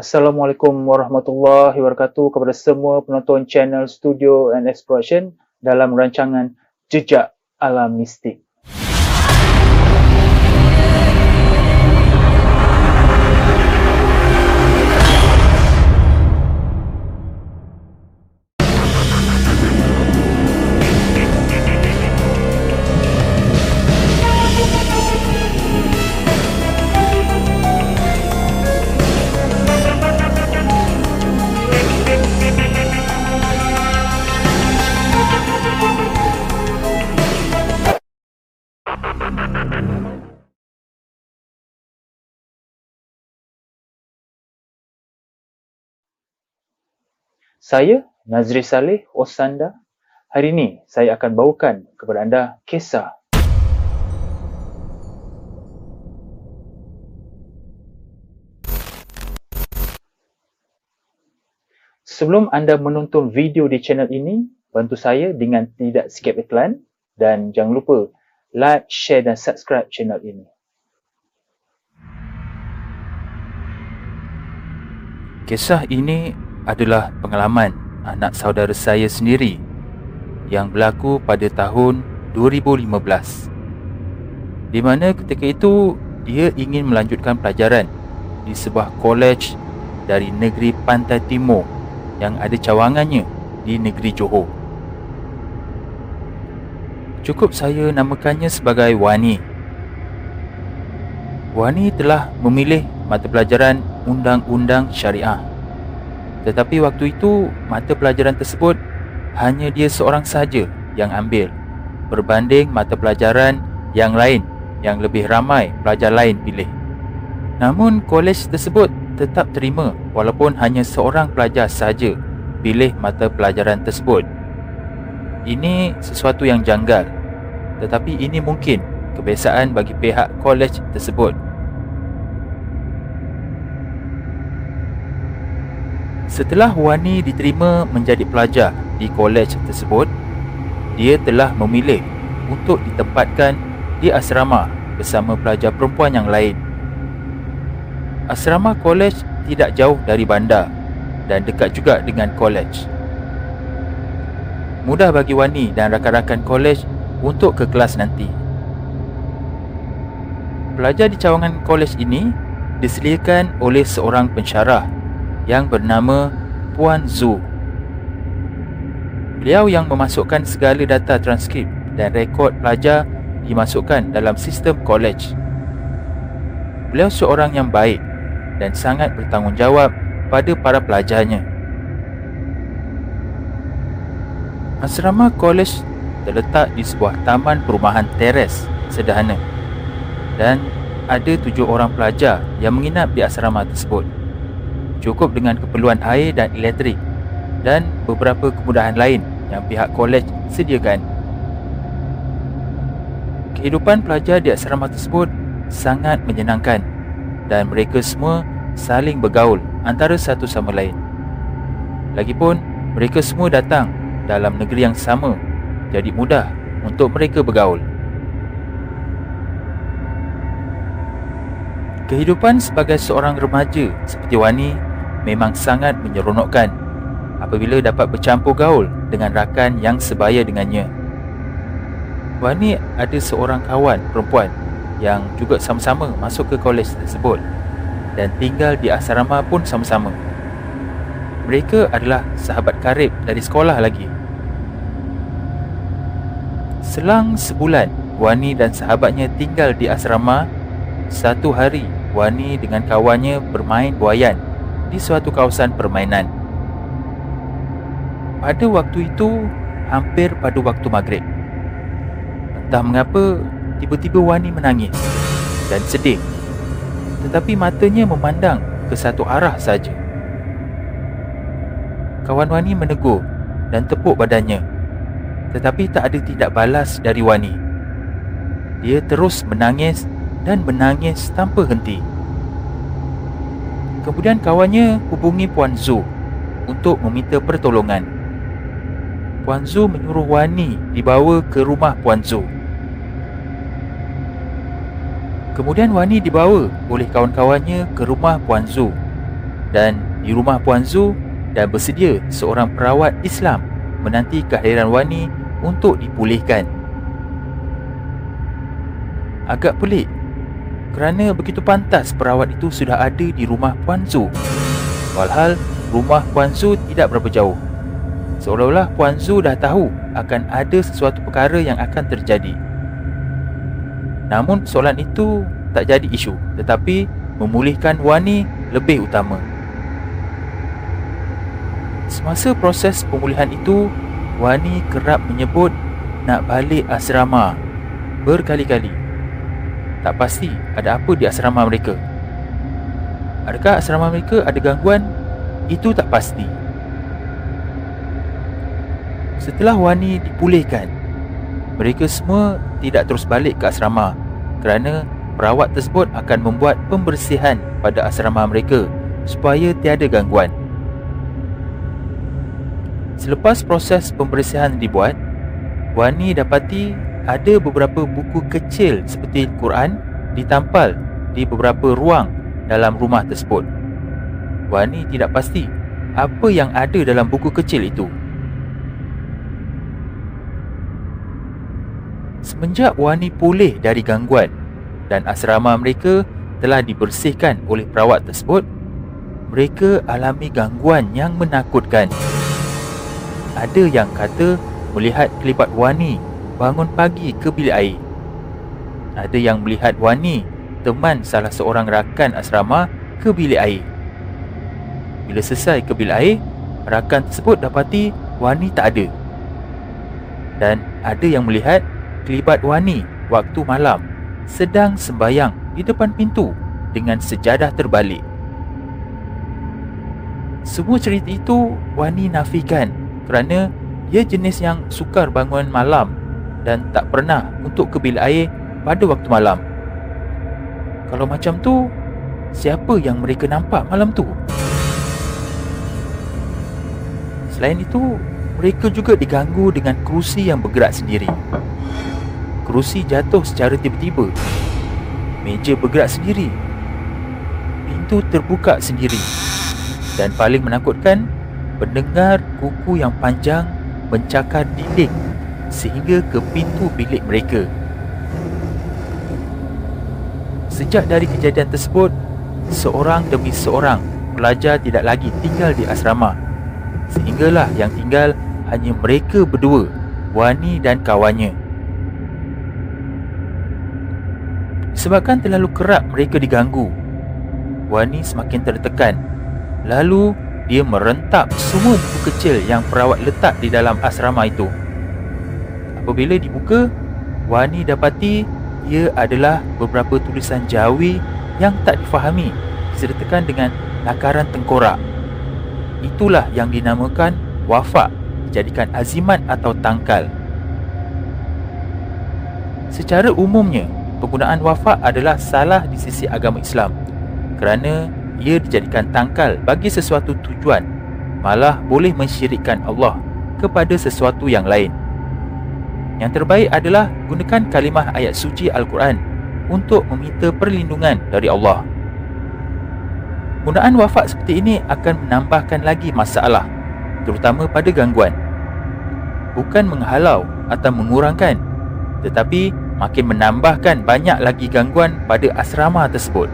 Assalamualaikum warahmatullahi wabarakatuh kepada semua penonton channel Studio and Exploration dalam rancangan Jejak Alam Mistik. Saya, Nazri Saleh Osanda. Hari ini saya akan bawakan kepada anda kisah Sebelum anda menonton video di channel ini, bantu saya dengan tidak skip iklan dan jangan lupa like, share dan subscribe channel ini. Kisah ini adalah pengalaman anak saudara saya sendiri yang berlaku pada tahun 2015, di mana ketika itu dia ingin melanjutkan pelajaran di sebuah kolej dari negeri Pantai Timur yang ada cawangannya di negeri Johor. Cukup saya namakannya sebagai Wani. Wani telah memilih mata pelajaran Undang-Undang Syariah. Tetapi waktu itu, mata pelajaran tersebut hanya dia seorang saja yang ambil, berbanding mata pelajaran yang lain yang lebih ramai pelajar lain pilih. Namun, kolej tersebut tetap terima walaupun hanya seorang pelajar saja pilih mata pelajaran tersebut. Ini sesuatu yang janggal, tetapi ini mungkin kebiasaan bagi pihak kolej tersebut. Setelah Wani diterima menjadi pelajar di kolej tersebut, dia telah memilih untuk ditempatkan di asrama bersama pelajar perempuan yang lain. Asrama kolej tidak jauh dari bandar dan dekat juga dengan kolej. Mudah bagi Wani dan rakan-rakan kolej untuk ke kelas nanti. Pelajar di cawangan kolej ini disediakan oleh seorang pensyarah yang bernama Puan Zu. Beliau yang memasukkan segala data transkrip dan rekod pelajar dimasukkan dalam sistem kolej. Beliau seorang yang baik dan sangat bertanggungjawab pada para pelajarnya. Asrama kolej terletak di sebuah taman perumahan teres sederhana dan ada 7 orang pelajar yang menginap di asrama tersebut. Cukup dengan keperluan air dan elektrik dan beberapa kemudahan lain yang pihak kolej sediakan. Kehidupan pelajar di asrama tersebut sangat menyenangkan dan mereka semua saling bergaul antara satu sama lain. Lagipun mereka semua datang dalam negeri yang sama, jadi mudah untuk mereka bergaul. Kehidupan sebagai seorang remaja seperti Wani memang sangat menyeronokkan apabila dapat bercampur gaul dengan rakan yang sebaya dengannya. Wani ada seorang kawan perempuan yang juga sama-sama masuk ke kolej tersebut dan tinggal di asrama pun sama-sama. Mereka adalah sahabat karib dari sekolah lagi. Selang sebulan, Wani dan sahabatnya tinggal di asrama. Satu hari, Wani dengan kawannya bermain buaian di suatu kawasan permainan. Pada waktu itu, hampir pada waktu maghrib. Entah mengapa, tiba-tiba Wani menangis dan sedih, tetapi matanya memandang ke satu arah saja. Kawan Wani menegur dan tepuk badannya, tetapi tak ada tidak balas dari Wani. Dia terus menangis dan menangis tanpa henti. Kemudian kawannya hubungi Puan Zu untuk meminta pertolongan. Puan Zu menyuruh Wani dibawa ke rumah Puan Zu. Kemudian Wani dibawa oleh kawan-kawannya ke rumah Puan Zu. dan di rumah Puan Zu dan bersedia seorang perawat Islam menanti kehadiran Wani untuk dipulihkan. Agak pelik kerana begitu pantas perawat itu sudah ada di rumah Puan Zu, walhal rumah Puan Zu tidak berapa jauh. Seolah-olah Puan Zu dah tahu akan ada sesuatu perkara yang akan terjadi. Namun soalan itu tak jadi isu, tetapi memulihkan Wani lebih utama. Semasa proses pemulihan itu, Wani kerap menyebut nak balik asrama berkali-kali. Tak pasti ada apa di asrama mereka. Adakah asrama mereka ada gangguan? Itu tak pasti. Setelah Wani dipulihkan, mereka semua tidak terus balik ke asrama kerana perawat tersebut akan membuat pembersihan pada asrama mereka supaya tiada gangguan. Selepas proses pembersihan dibuat, Wani dapati ada beberapa buku kecil seperti Quran ditampal di beberapa ruang dalam rumah tersebut. Wani tidak pasti apa yang ada dalam buku kecil itu. Semenjak Wani pulih dari gangguan dan asrama mereka telah dibersihkan oleh perawat tersebut, mereka alami gangguan yang menakutkan. Ada yang kata melihat kelibat Wani bangun pagi ke bilik air. Ada yang melihat Wani teman salah seorang rakan asrama ke bilik air. Bila selesai ke bilik air, rakan tersebut dapati Wani tak ada. Dan ada yang melihat kelibat Wani waktu malam sedang sembayang di depan pintu dengan sejadah terbalik. Semua cerita itu Wani nafikan kerana dia jenis yang sukar bangun malam dan tak pernah untuk ke bilik air pada waktu malam. Kalau macam tu, siapa yang mereka nampak malam tu? Selain itu, mereka juga diganggu dengan kerusi yang bergerak sendiri. Kerusi jatuh secara tiba-tiba. Meja bergerak sendiri. Pintu terbuka sendiri. Dan paling menakutkan, mendengar kuku yang panjang mencakar dinding sehingga ke pintu bilik mereka. Sejak dari kejadian tersebut, seorang demi seorang pelajar tidak lagi tinggal di asrama, sehinggalah yang tinggal hanya mereka berdua, Wani dan kawannya. Disebabkan terlalu kerap mereka diganggu, Wani semakin tertekan. Lalu dia merentap semua buku kecil yang perawat letak di dalam asrama itu. Apabila dibuka, Wani dapati ia adalah beberapa tulisan Jawi yang tak difahami disertakan dengan lakaran tengkorak. Itulah yang dinamakan wafak, dijadikan azimat atau tangkal. Secara umumnya, penggunaan wafak adalah salah di sisi agama Islam kerana ia dijadikan tangkal bagi sesuatu tujuan, malah boleh mensyirikkan Allah kepada sesuatu yang lain. Yang terbaik adalah gunakan kalimah ayat suci Al-Quran untuk meminta perlindungan dari Allah. Penggunaan wafak seperti ini akan menambahkan lagi masalah, terutama pada gangguan. Bukan menghalau atau mengurangkan, tetapi makin menambahkan banyak lagi gangguan pada asrama tersebut.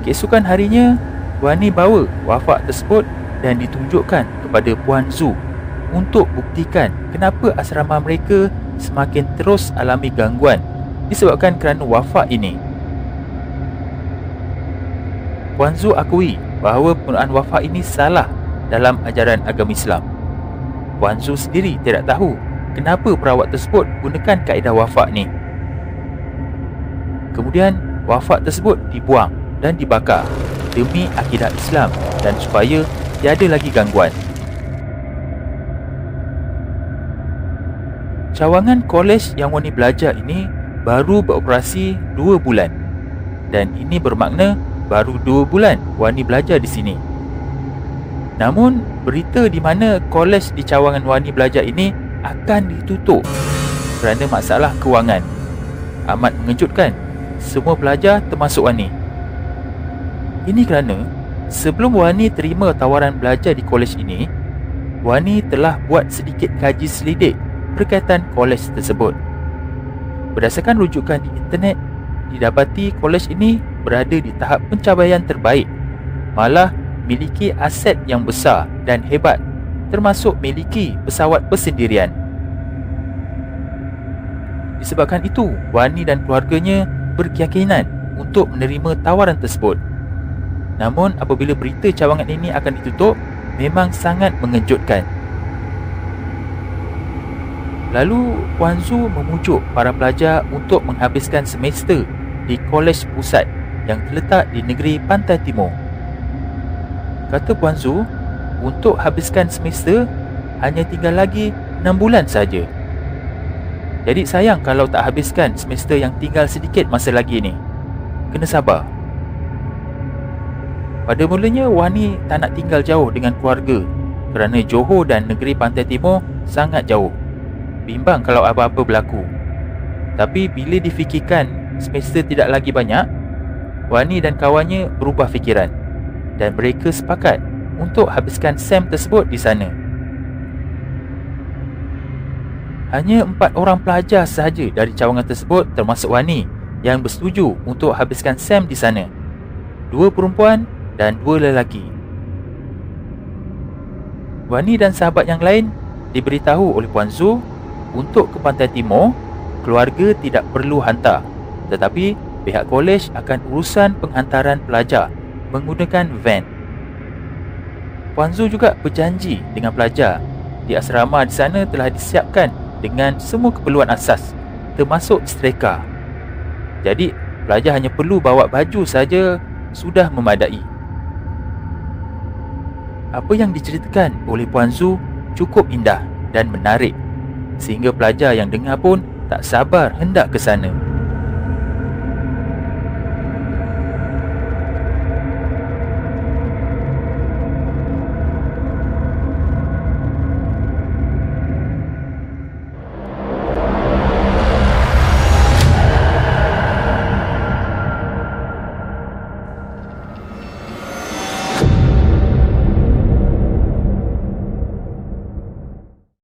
Keesokan harinya, Wani bawa wafak tersebut dan ditunjukkan kepada Puan Zu untuk buktikan kenapa asrama mereka semakin terus alami gangguan disebabkan kerana wafak ini. Puan Zu akui bahawa penggunaan wafak ini salah dalam ajaran agama Islam. Puan Zu sendiri tidak tahu kenapa perawat tersebut gunakan kaedah wafak ni. Kemudian wafak tersebut dibuang dan dibakar demi akidah Islam dan supaya tiada lagi gangguan. Cawangan kolej yang Wani belajar ini baru beroperasi 2 bulan. Dan ini bermakna baru 2 bulan Wani belajar di sini. Namun, berita di mana kolej di cawangan Wani belajar ini akan ditutup kerana masalah kewangan. Amat mengejutkan semua pelajar termasuk Wani. Ini kerana sebelum Wani terima tawaran belajar di kolej ini, Wani telah buat sedikit kaji selidik berkaitan kolej tersebut. Berdasarkan rujukan di internet, didapati kolej ini berada di tahap pencapaian terbaik, malah miliki aset yang besar dan hebat, termasuk miliki pesawat persendirian. Disebabkan itu, Wani dan keluarganya berkeyakinan untuk menerima tawaran tersebut. Namun apabila berita cawangan ini akan ditutup, memang sangat mengejutkan. Lalu Puan Zu memujuk para pelajar untuk menghabiskan semester di kolej pusat yang terletak di negeri Pantai Timur. Kata Puan Zu, untuk habiskan semester hanya tinggal lagi 6 bulan saja. Jadi sayang kalau tak habiskan semester yang tinggal sedikit masa lagi ni. Kena sabar. Pada mulanya Wani tak nak tinggal jauh dengan keluarga kerana Johor dan negeri Pantai Timur sangat jauh. Bimbang kalau apa-apa berlaku. Tapi bila difikirkan semester tidak lagi banyak, Wani dan kawannya berubah fikiran dan mereka sepakat untuk habiskan SEM tersebut di sana. Hanya 4 orang pelajar sahaja dari cawangan tersebut termasuk Wani yang bersetuju untuk habiskan SEM di sana. 2 perempuan dan 2 lelaki. Wani dan sahabat yang lain diberitahu oleh Puan Zu untuk ke Pantai Timur, keluarga tidak perlu hantar, tetapi pihak kolej akan urusan penghantaran pelajar menggunakan van. Puan Zu juga berjanji dengan pelajar di asrama di sana telah disiapkan dengan semua keperluan asas, termasuk streka. Jadi pelajar hanya perlu bawa baju saja sudah memadai. Apa yang diceritakan oleh Puan Zu cukup indah dan menarik, sehingga pelajar yang dengar pun tak sabar hendak ke sana.